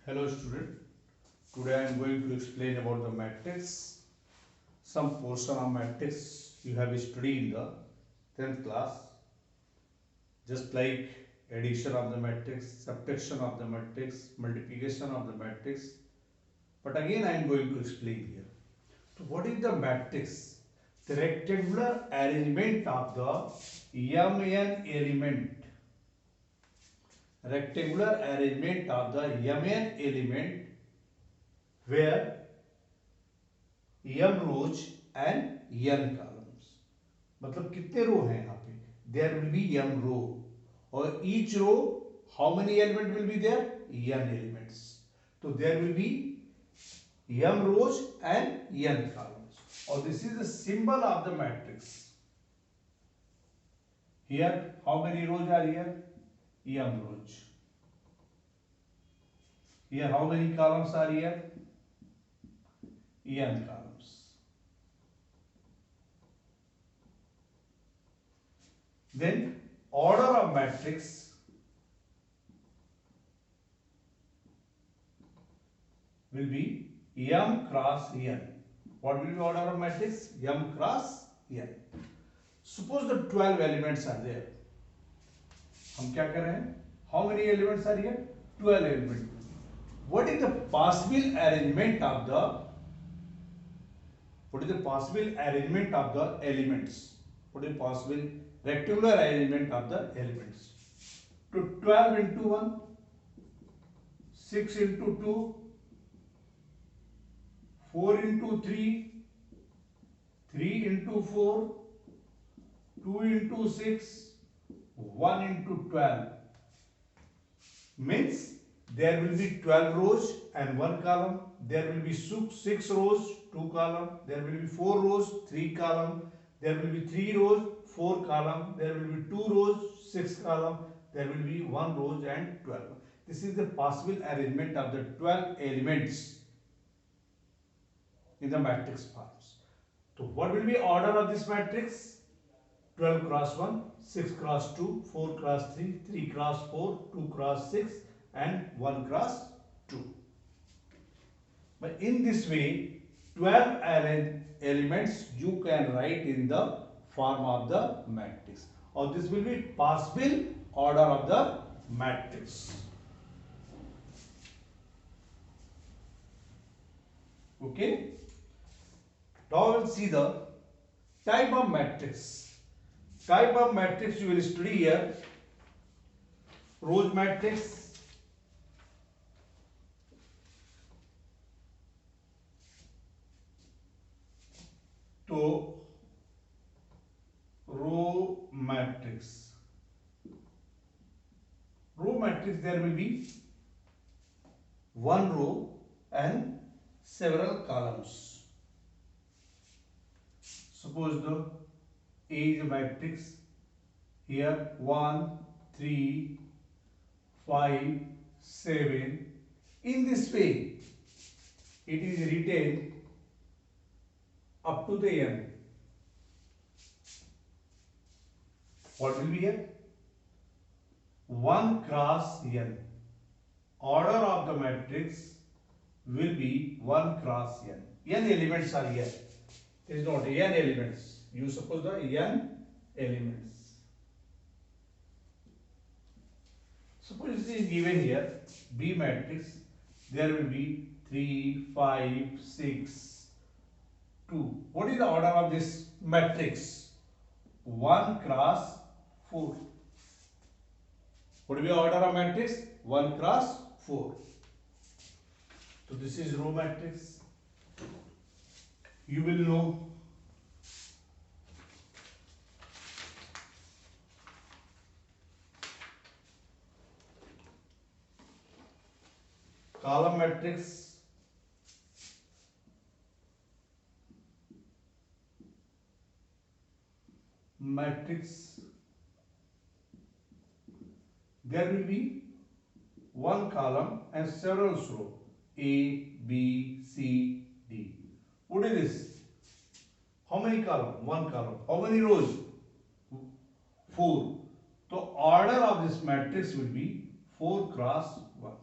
Hello student, today I am going to explain about the matrix. Some portion of matrix you have studied in the 10th class, just like addition of the matrix, subtraction of the matrix, multiplication of the matrix. But again I am going to explain here. So what is the matrix? The rectangular arrangement of the mn element. Rectangular arrangement of the mn element where m rows and n columns. मतलब कितने रो हैं यहाँ पे? There will be m row और each row how many element will be there? n elements. So there will be m rows and n columns. Or this is the symbol of the matrix. Here how many rows are here? M rows. Here how many columns are here? N columns. Then order of matrix will be m cross n. What will be order of matrix? M cross n. Suppose the 12 elements are there. हम क्या कर रहे हैं? How many elements are here? 12 elements. What is the possible arrangement of the elements? What is possible rectangular arrangement of the elements? To 12 into 1, 6 into 2, 4 into 3, 3 into 4, 2 into 6, 1 into 12. Means there will be 12 rows and 1 column. There will be 6 rows, 2 column. There will be 4 rows, 3 column. There will be 3 rows, 4 column. There will be 2 rows, 6 column. There will be 1 rows and 12. This is the possible arrangement of the 12 elements in the matrix forms. So what will be order of this matrix? 12 cross 1, 6 cross 2, 4 cross 3, 3 cross 4, 2 cross 6 and 1 cross 2. But in this way 12 elements you can write in the form of the matrix, or this will be possible order of the matrix. Okay. Now we will see the type of matrix. Type of matrix you will study here. Rows matrix, to row matrix. Row matrix there will be one row and several columns. Suppose the A is a matrix. Here 1, 3, 5, 7. In this way, it is written up to the n. What will be here? 1 cross n. Order of the matrix will be 1 cross n. N elements are here. It is not n elements. You suppose the n elements. Suppose it is given here B matrix. There will be 3, 5, 6, 2. What is the order of this matrix? 1 cross 4. What will be the order of matrix? 1 cross 4. So this is row matrix. You will know column matrix, there will be one column and several rows A, B, C, D. What is this? How many column? One column. How many rows? 4. So order of this matrix will be 4 cross 1.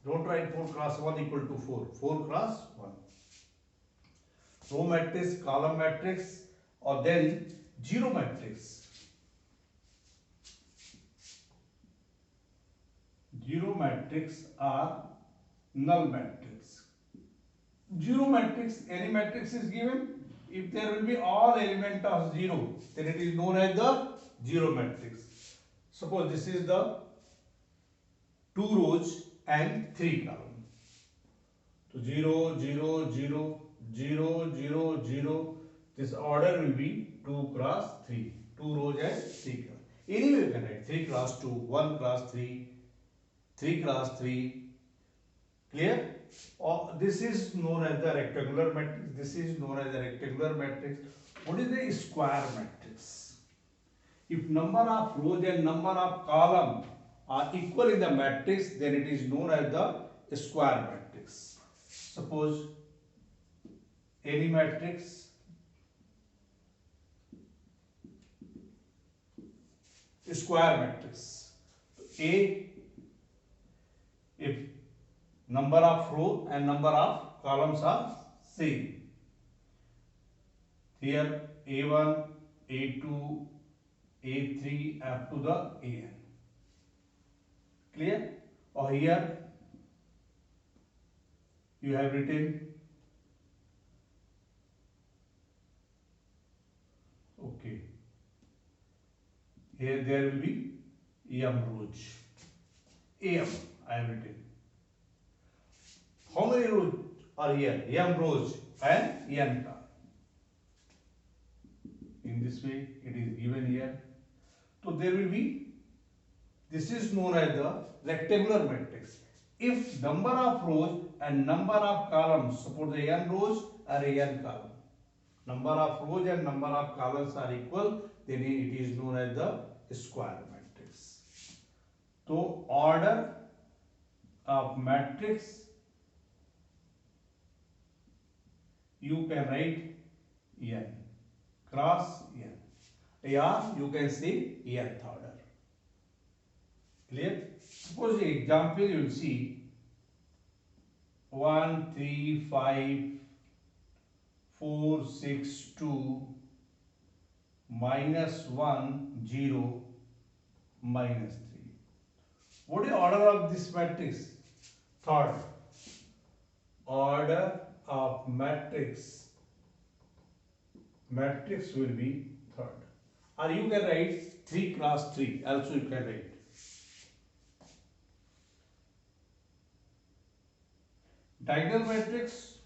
Don't write 4 cross 1 equal to 4. 4 cross 1. Row matrix, column matrix, or then zero matrix. Zero matrix or null matrix. Zero matrix, any matrix is given. If there will be all element of 0, then it is known as the zero matrix. Suppose this is the 2 rows and 3 columns. So 0, 0, 0, 0, 0, 0. This order will be 2 cross 3. 2 rows and 3 columns. Anyway, you can write 3 cross 2, 1 cross 3, 3 cross 3. Clear? Or this is known as the rectangular matrix. This is known as the rectangular matrix. What is the square matrix? If number of rows and number of columns are equal in the matrix, then it is known as the square matrix. Suppose any matrix square matrix. A, if number of row and number of columns are same. Here A1, A2, A3 up to the AN. Clear? Or here you have written, okay, here there will be M rows. AM I have written. How many rows are here? M rows and N column. In this way it is given here. So there will be, this is known as the rectangular matrix. If number of rows and number of columns, suppose the n rows or n column, number of rows and number of columns are equal, then it is known as the square matrix. So order of matrix, you can write n cross n, or you can say nth order. Clear? Suppose the example you will see 1, 3, 5, 4, 6, 2, minus 1, 0, minus 3. What is the order of this matrix? Third. Order of matrix. Matrix will be third. Or you can write 3 cross 3. Also you can write. Diagonal matrix.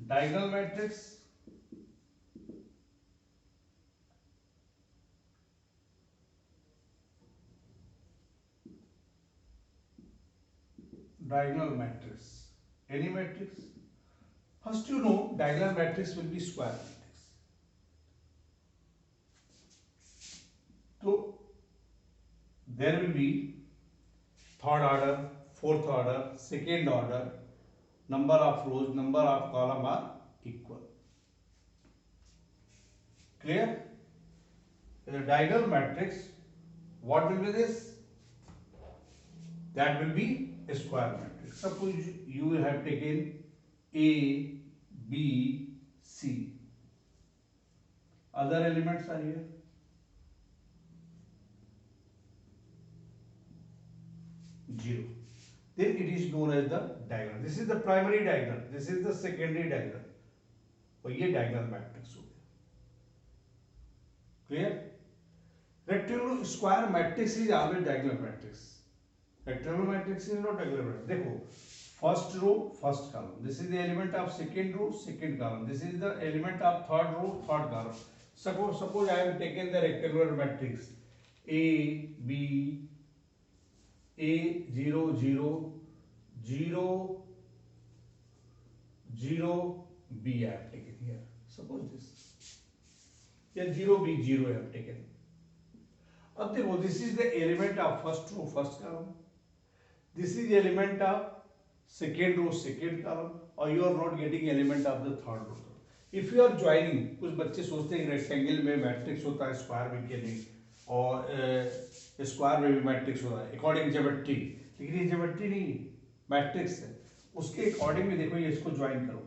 Diagonal matrix. Diagonal matrix. Any matrix. First you know diagonal matrix will be square matrix. So there will be third order, fourth order, second order, number of rows, number of column are equal. Clear? The diagonal matrix, what will be this? That will be a square matrix. Suppose you have taken A, B, C. Other elements are here. Zero. Then it is known as the diagonal. This is the primary diagonal. This is the secondary diagonal. और ये diagonal matrix हो गया. Clear? Rectangular square matrix is always diagonal matrix. Rectangular matrix is not diagonal matrix. देखो, first row, first column. This is the element of second row, second column. This is the element of third row, third column. Suppose I have taken the rectangular matrix A, B, A 0 0 0 0 B I have taken here. Suppose this. Yeah, 0 B 0 I have taken. अब देखो, this is the element of first row, first column. This is the element of second row, second column. और you are not getting element of the third row. If you are joining, कुछ बच्चे सोचते हैं rectangle में matrix होता है, square में क्या नहीं, और स्क्वायर में भी मैट्रिक्स होता है अकॉर्डिंग ज्योमेट्री, लेकिन ये ज्योमेट्री नहीं मैट्रिक्स है, उसके अकॉर्डिंग में देखो ये इसको ज्वाइन करो,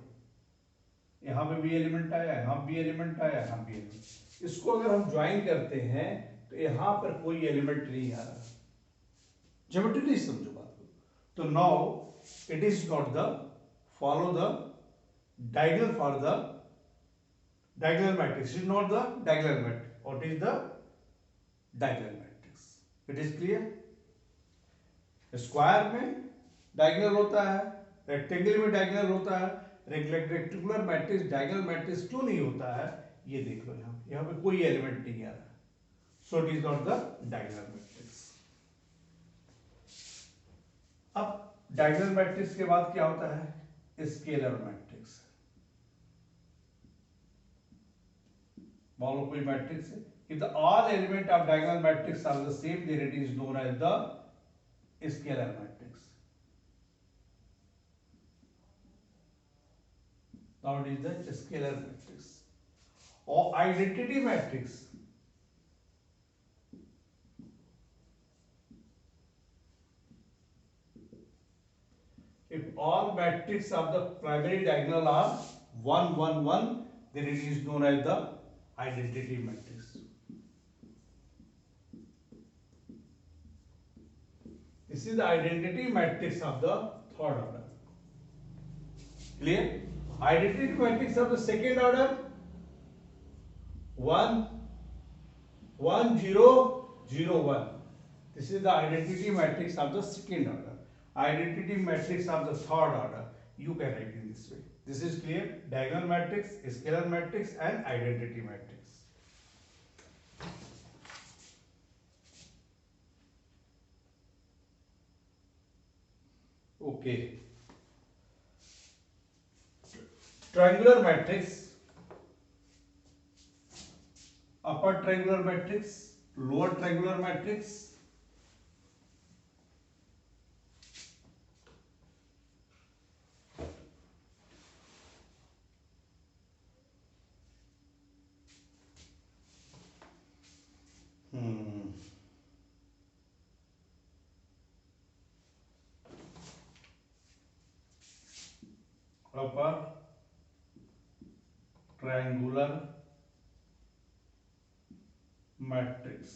यहाँ पे भी एलिमेंट आया, यहाँ भी एलिमेंट आया, यहाँ भी एलिमेंट, इसको अगर हम ज्वाइन करते हैं तो यहाँ पर कोई एलिमेंट नहीं आ रहा, ज्योमेट्री नहीं समझो बात को, तो now it is not the follow the diagonal for the diagonal matrix, it is not the diagonal matrix, what is the diagonal matrix, it is clear। Square में डायगोनल होता है, रेक्टेंगल में डायगोनल होता है, रेक्टेंगुलर मैट्रिक्स डायगोनल मैट्रिक्स क्यों नहीं होता है, ये देख लो, यहाँ पे कोई एलिमेंट नहीं आ रहा, सो it is not the diagonal matrix. अब डायगोनल मैट्रिक्स के बाद क्या होता है, स्केलर मैट्रिक्स। मान लो कोई मैट्रिक्स है, if the all element of diagonal matrix are the same then it is known as the scalar matrix। now it is the scalar matrix or identity matrix। if all matrix of the primary diagonal are 1 1 1 then it is known as the identity matrix। this is the identity matrix of the third order, clear। identity matrix of the second order 1 1 0 0 1, this is the identity matrix of the second order। identity matrix of the third order you can write in this way, this is clear, diagonal matrix, scalar matrix and identity matrix। okay, triangular matrix, upper triangular matrix, lower triangular matrix, upper triangular matrix,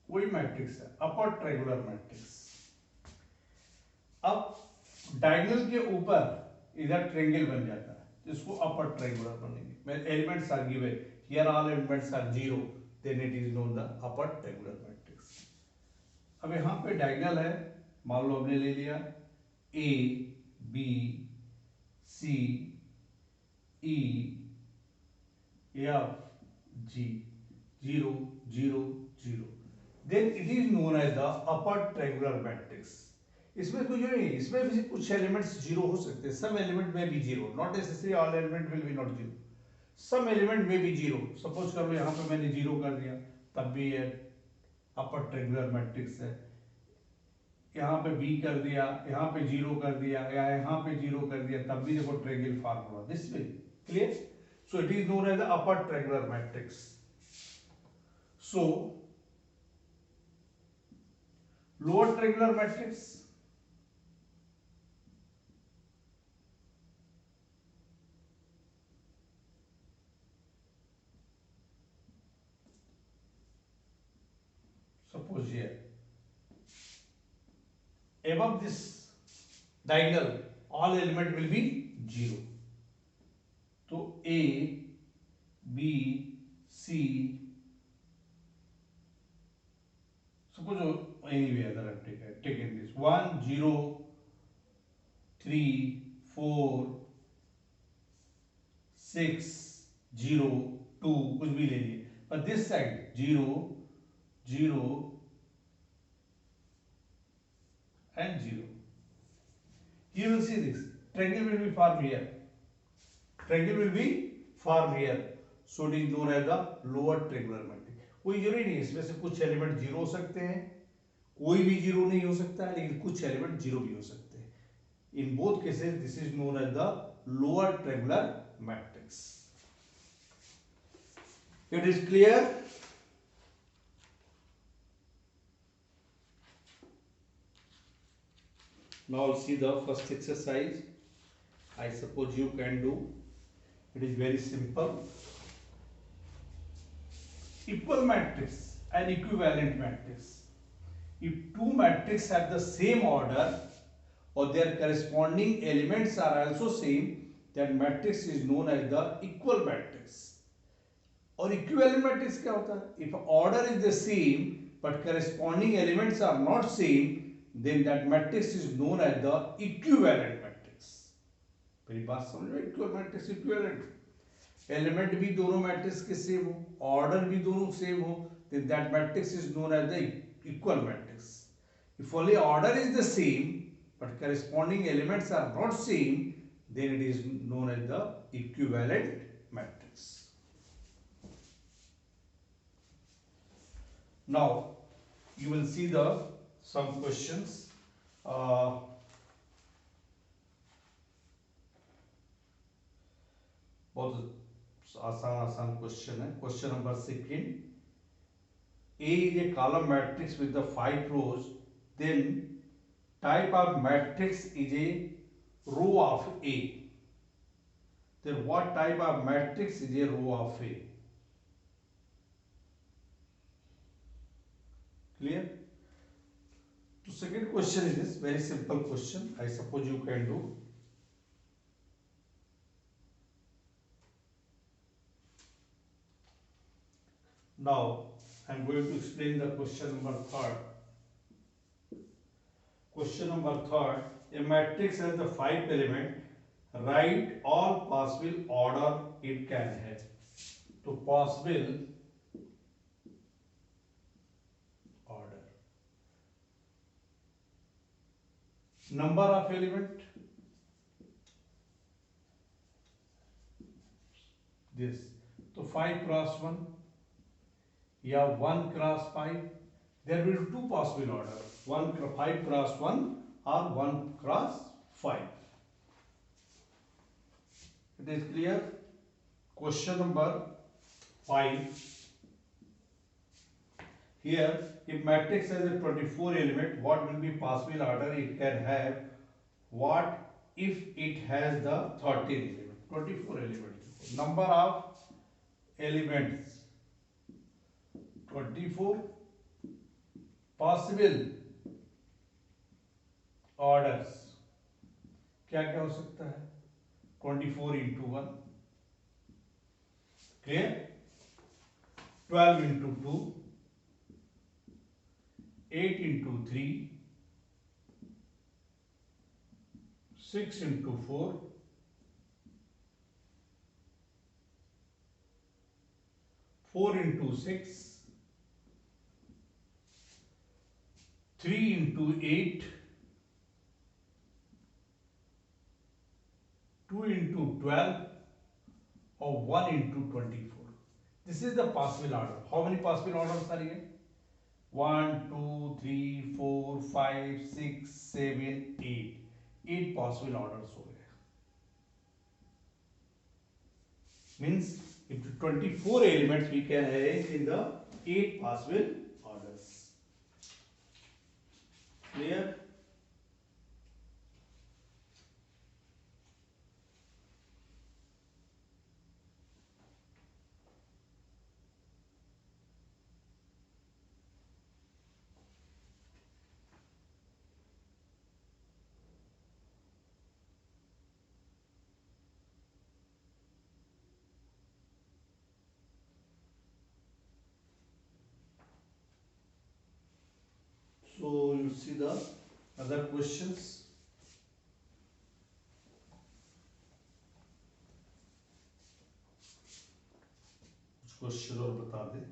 कोई matrix है upper triangular matrix. अब diagonal के ऊपर इधर triangle बन जाता है, इसको अपर ट्रायंगुलर बनेंगे, when elements are given here all elements are 0 then it is known the upper triangular matrix। अब यहाँ पे डायगोनल है, मान लो हमने ले लिया A B C E F G 0 0 0 then it is known as the upper triangular matrix। इसमें कुछ नहीं, इसमें भी कुछ एलिमेंट्स जीरो हो सकते हैं, सम एलिमेंट में भी zero, not necessary all element will be not zero, some element में भी जीरो। सपोज कर लो यहाँ पे मैंने जीरो कर दिया तब भी ये अपर ट्रायंगुलर मैट्रिक्स है, यहाँ पे बी कर दिया, यहाँ पे जीरो कर दिया या यहाँ पे जीरो कर दिया तब भी देखो ट्रायंगल फॉर्म हुआ, this way, clear. So it is known as the upper triangular matrix. So lower triangular matrix, suppose here above this diagonal all element will be 0, तो A B C suppose any other I've taken this 1 0 3 4 6 0 2 कुछ भी ले लिए, but this side 0 0 and 0, you will see this triangle will be formed here, triangle will be formed here, so it is known as the lower triangular matrix। कोई जरूरी नहीं, इसमें से कुछ एलिमेंट जीरो हो सकते हैं, कोई भी जीरो नहीं हो सकता है, लेकिन कुछ एलिमेंट जीरो भी हो सकते हैं। In both cases this is known as the lower triangular matrix. It is clear. Now see the first exercise. I suppose you can do. It is very simple. Equal matrix and equivalent matrix. If two matrices have the same order or their corresponding elements are also same, that matrix is known as the equal matrix. और equivalent matrix क्या होता है? If order is the same but corresponding elements are not same, then that matrix is known as the equivalent matrix. मेरी बात समझ में? equal matrix equivalent. Element भी दोनों मैट्रिक्स के सेम हो, ऑर्डर भी दोनों सेम हो, then that matrix is known as the equal matrix. If only order is the same but corresponding elements are not same, then it is known as the equivalent matrix. Now you will see the some questions. बहुत आसान question है. Question number second. A is a column matrix with the 5 rows. Then type of matrix is a row of A. Then what type of matrix is a row of A? Clear? So second question is this very simple question. I suppose you can do. Now I am going to explain the question number third. Question number third. A matrix has the 5 element. Write all possible order it can have. So possible order. Number of element. This. So 5 cross 1. या 1 cross 5, there will be two possible order, 5 cross 1 or 1 cross 5. It is clear? Question number 5. Here, if matrix has a 24 element, what will be possible order it can have? What if it has the 13 element? 24 elements. Number of elements 24. Possible orders क्या क्या हो सकता है? 24 into 1. Clear? 12 into 2. 8 into 3. 6 into 4. 4 into 6. 3 into 8, 2 into 12, or 1 into 24. This is the possible order. How many possible orders are here? 1, 2, 3, 4, 5, 6, 7, 8. 8 possible orders हो गए. Means if 24 elements we can arrange in the 8 possible orders. Clear? So you see the other questions. कुछ question और बता दे.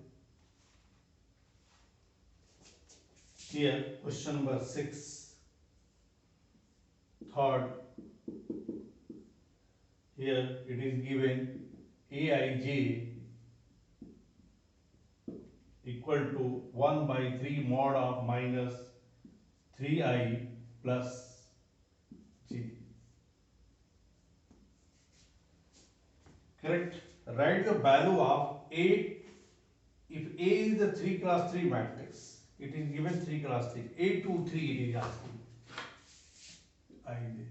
Here question number 6. Third. Here it is given Aij equal to 1 by 3 mod of minus 3i plus j. Correct? Write the value of A. If A is the 3 cross 3 matrix, it is given 3 cross 3. A 2 3 it is asking. ij.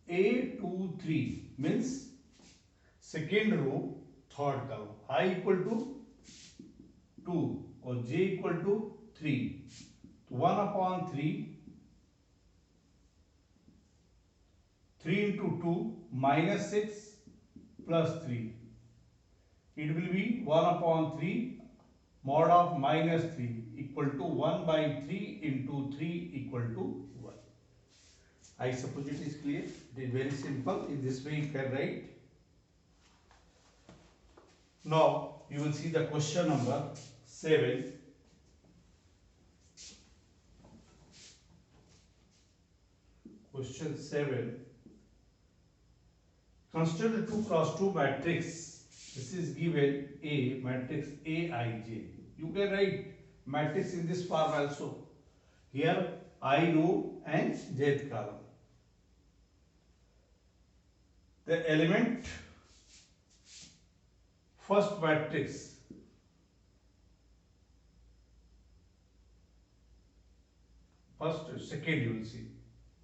A2 3 means second row third column. I equal to 2 or j equal to 3. 1 upon 3, 3 into 2 minus 6 plus 3. It will be 1 upon 3 mod of minus 3 equal to 1 by 3 into 3 equal to 1. I suppose it is clear. It is very simple. In this way you can write. Now you will see the question number 7. Question 7. Consider 2 cross 2 matrix. This is given A, matrix Aij. You can write matrix in this form also. Here I row and jth column. The element first matrix second you will see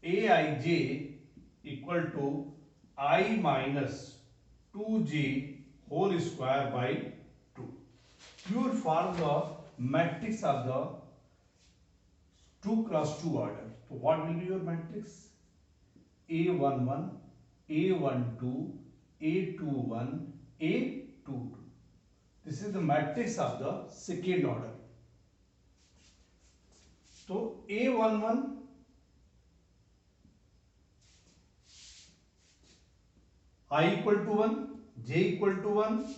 Aij equal to I minus 2j whole square by 2. You will form the matrix of the 2 cross 2 order. So what will be your matrix? A11, A12, A21, A22. This is the matrix of the second order. So A11 I equal to 1, j equal to 1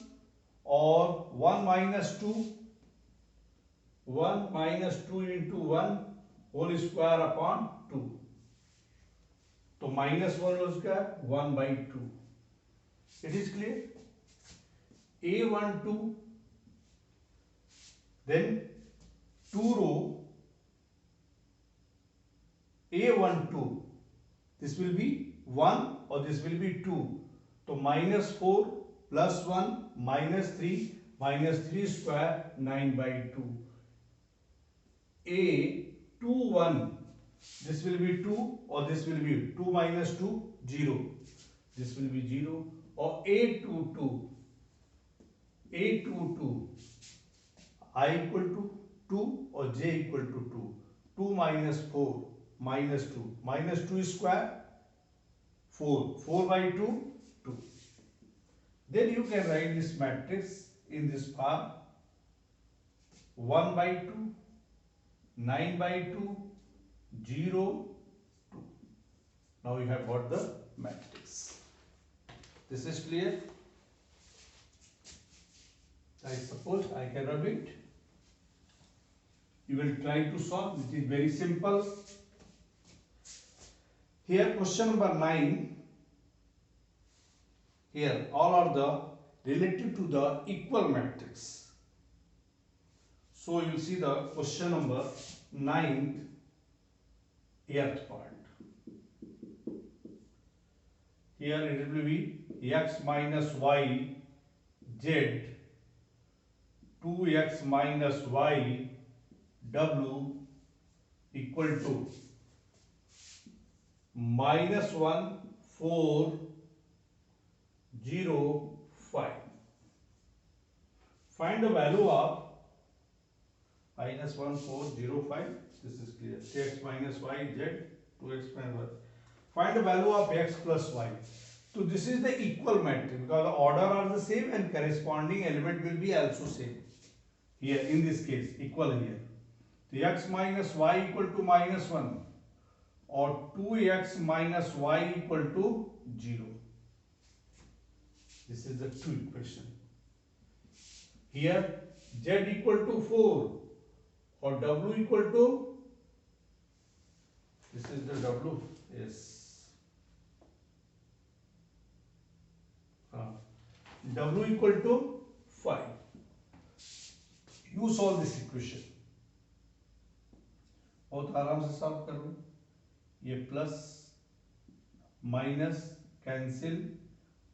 or 1 minus 2, 1 minus 2 into 1 whole square upon 2. So minus 1 whole square 1 by 2. It is clear? A12, then 2 row A12. This will be 1 or this will be 2. So minus 4 plus 1 minus 3 square 9 by 2. A21, this will be 2 or this will be 2 minus 2 0. This will be 0 or A22 I equal to 2 or j equal to 2. 2 minus 4 minus 2 minus 2 square 4 by 2 2. Then you can write this matrix in this form: 1 by 2, 9 by 2, 0, 2. Now you have got the matrix. This is clear? I suppose I can rub it. You will try to solve. It is very simple. Here question number 9. Here all are the related to the equal matrix. So you see the question number 9th, 8th part. Here it will be x minus y z 2x minus y w equal to minus 1 4 0 5. Find the value of minus 1 4 0 5. This is clear. X minus y z 2x minus y. Find the value of x plus y. So this is the equal matrix because the order are the same and corresponding element will be also same. Here in this case equal here. So x minus y equal to minus 1 or 2x minus y equal to 0. This is the two equation. Here z equal to 4 or w equal to, this is the w, yes, w equal to 5. You solve this equation. बहुत आराम से solve कर लो. ये plus minus cancel,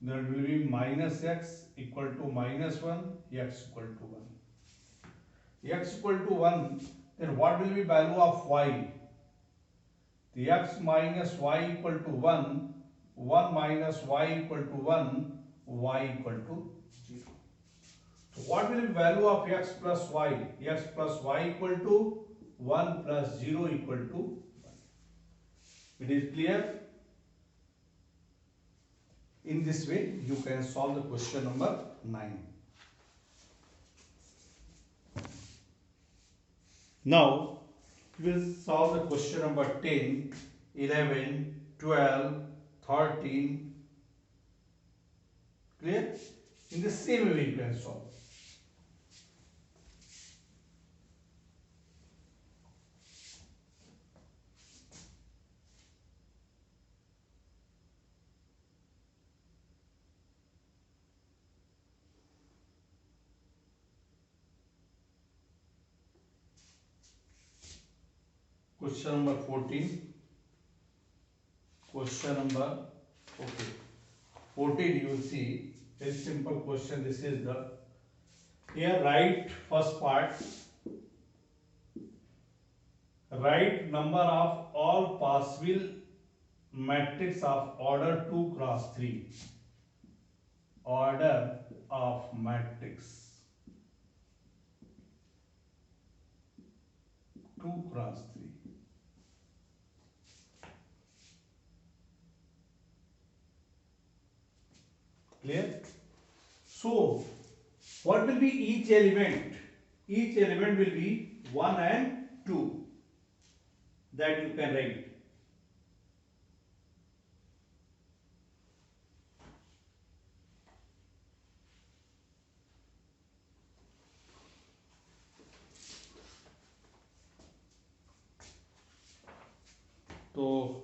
there will be minus x equal to minus 1, x equal to 1. X equal to 1, then what will be value of y? the x minus y equal to 1, 1 minus y equal to 1, y equal to 0. So what will be value of x plus y? X plus y equal to 1 plus 0 equal to 1. It is clear? In this way, you can solve the question number 9. Now, we will solve the question number 10, 11, 12, 13. Clear? In the same way you can solve. Question number 14. Question number 14 you will see very simple question. This is the here write first part. Write number of all possible matrix of order 2 cross 3. Order of matrix 2 cross 3. Clear? So, what will be each element? Each element will be 1 and 2. That you can write. So,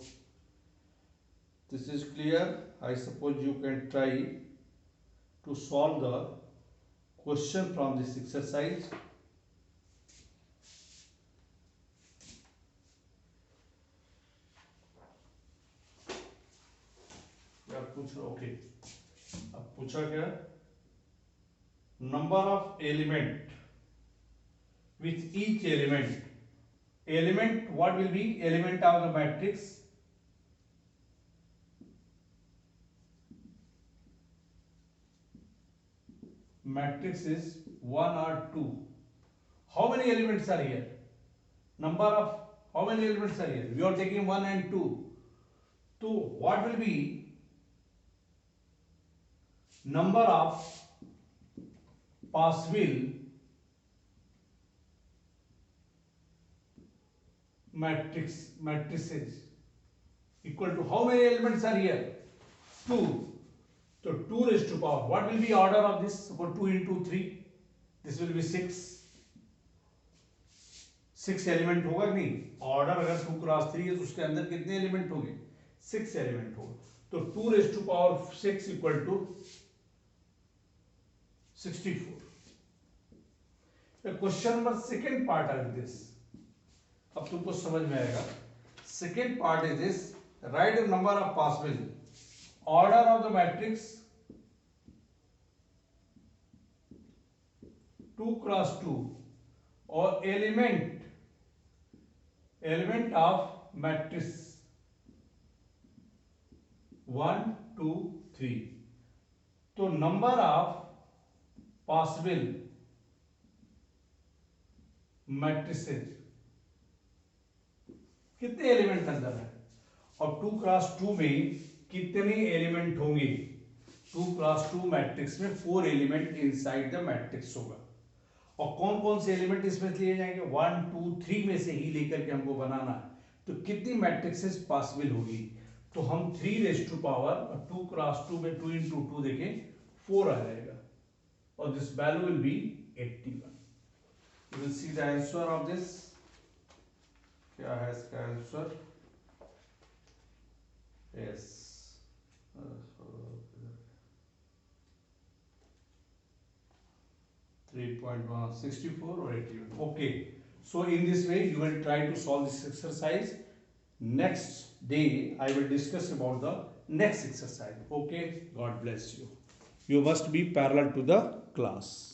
this is clear. I suppose you can try to solve the question from this exercise. Okay. अब पूछा क्या? Number of element with each element. Element, what will be element of the matrix? Matrix is 1 or 2. How many elements are here? Number of how many elements are here? We are taking 1 and 2. So what will be number of possible matrices equal to how many elements are here? 2. So 2 raised to power. What will be order of this? Suppose 2 into 3. This will be 6. 6 element होगा कि नहीं? Order अगर 2 cross 3 है तो उसके अंदर कितने element होंगे? 6 एलिमेंट होगा. तो 2 raised to power 6 equal to 64. The question number second part is this. अब तुमको समझ में आएगा. Second part is this. Write the number of possible order of the matrix 2 cross 2 or element of matrix 1, 2, 3. तो number of possible matrices कितने element अंदर है और 2 क्रॉस 2 में कितने एलिमेंट होंगे? 2 क्रॉस 2 मैट्रिक्स में 4 एलिमेंट इनसाइड द मैट्रिक्स होगा. और कौन कौन से एलिमेंट इसमें लिए जाएंगे? 1, 2, 3 में से ही लेकर के हमको बनाना है. तो कितनी मैट्रिक्सेस पॉसिबल होगी? तो हम 3 रेज टू पावर 2 क्रॉस 2 में 2 into 2 देखें 4 आ जाएगा और this value will be 81. You will see the answer of this. क्या है इसका answer? Yes 3.1 64 or 81. Okay, so in this way you will try to solve this exercise. Next day I will discuss about the next exercise. Okay, God bless you. You must be parallel to the class.